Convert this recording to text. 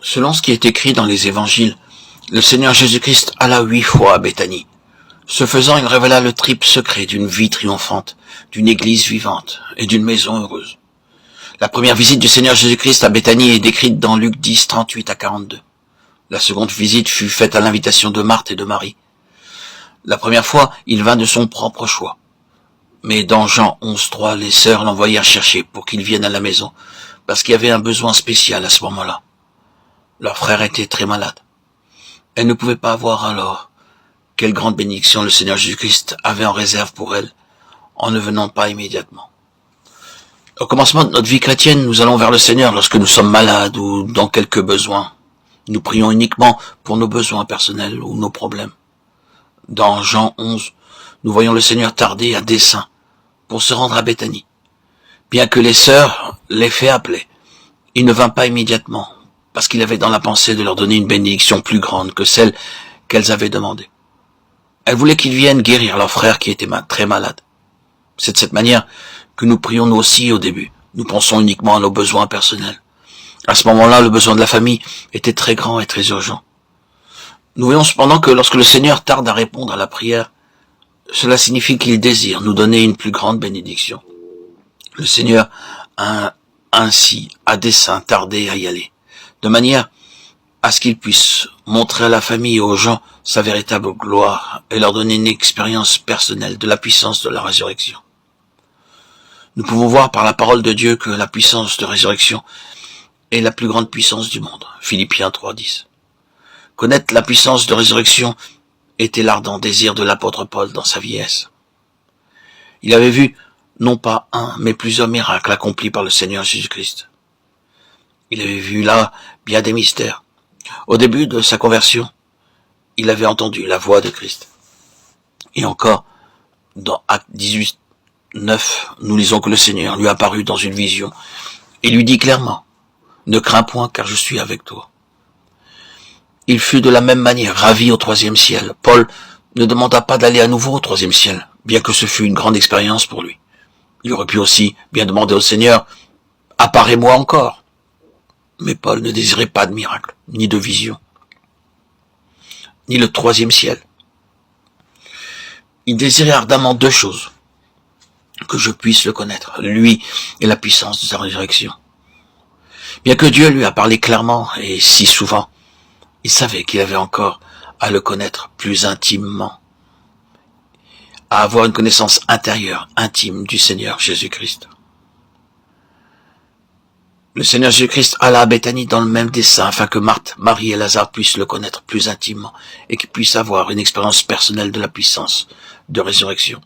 Selon ce qui est écrit dans les évangiles, le Seigneur Jésus-Christ alla 8 fois à Béthanie. Ce faisant, il révéla le triple secret d'une vie triomphante, d'une église vivante et d'une maison heureuse. La première visite du Seigneur Jésus-Christ à Béthanie est décrite dans Luc 10, 38 à 42. La seconde visite fut faite à l'invitation de Marthe et de Marie. La première fois, il vint de son propre choix. Mais dans Jean 11, 3, les sœurs l'envoyèrent chercher pour qu'il vienne à la maison, parce qu'il y avait un besoin spécial à ce moment-là. Leur frère était très malade. Elles ne pouvaient pas voir alors quelle grande bénédiction le Seigneur Jésus-Christ avait en réserve pour elles, en ne venant pas immédiatement. Au commencement de notre vie chrétienne, nous allons vers le Seigneur lorsque nous sommes malades ou dans quelques besoins. Nous prions uniquement pour nos besoins personnels ou nos problèmes. Dans Jean 11, nous voyons le Seigneur tarder à dessein pour se rendre à Béthanie. Bien que les sœurs l'aient fait appeler, il ne vint pas immédiatement, parce qu'il avait dans la pensée de leur donner une bénédiction plus grande que celle qu'elles avaient demandée. Elles voulaient qu'ils viennent guérir leur frère qui était très malade. C'est de cette manière que nous prions nous aussi au début. Nous pensons uniquement à nos besoins personnels. À ce moment-là, le besoin de la famille était très grand et très urgent. Nous voyons cependant que lorsque le Seigneur tarde à répondre à la prière, cela signifie qu'il désire nous donner une plus grande bénédiction. Le Seigneur a ainsi, à dessein, tardé à y aller, de manière à ce qu'il puisse montrer à la famille et aux gens sa véritable gloire et leur donner une expérience personnelle de la puissance de la résurrection. Nous pouvons voir par la parole de Dieu que la puissance de résurrection est la plus grande puissance du monde. Philippiens 3:10. Connaître la puissance de résurrection était l'ardent désir de l'apôtre Paul dans sa vieillesse. Il avait vu non pas un, mais plusieurs miracles accomplis par le Seigneur Jésus-Christ. Il avait vu là bien des mystères. Au début de sa conversion, il avait entendu la voix de Christ. Et encore, dans Actes 18, 9, nous lisons que le Seigneur lui apparut dans une vision et lui dit clairement, « Ne crains point car je suis avec toi. » Il fut de la même manière ravi au 3e ciel. Paul ne demanda pas d'aller à nouveau au 3e ciel, bien que ce fût une grande expérience pour lui. Il aurait pu aussi bien demander au Seigneur, « Apparais-moi encore. » Mais Paul ne désirait pas de miracle, ni de vision, ni le 3e ciel. Il désirait ardemment 2 choses, que je puisse le connaître, lui et la puissance de sa résurrection. Bien que Dieu lui a parlé clairement et si souvent, il savait qu'il avait encore à le connaître plus intimement, à avoir une connaissance intérieure, intime du Seigneur Jésus-Christ. Le Seigneur Jésus-Christ alla à Béthanie dans le même dessein afin que Marthe, Marie et Lazare puissent le connaître plus intimement et qu'ils puissent avoir une expérience personnelle de la puissance de résurrection.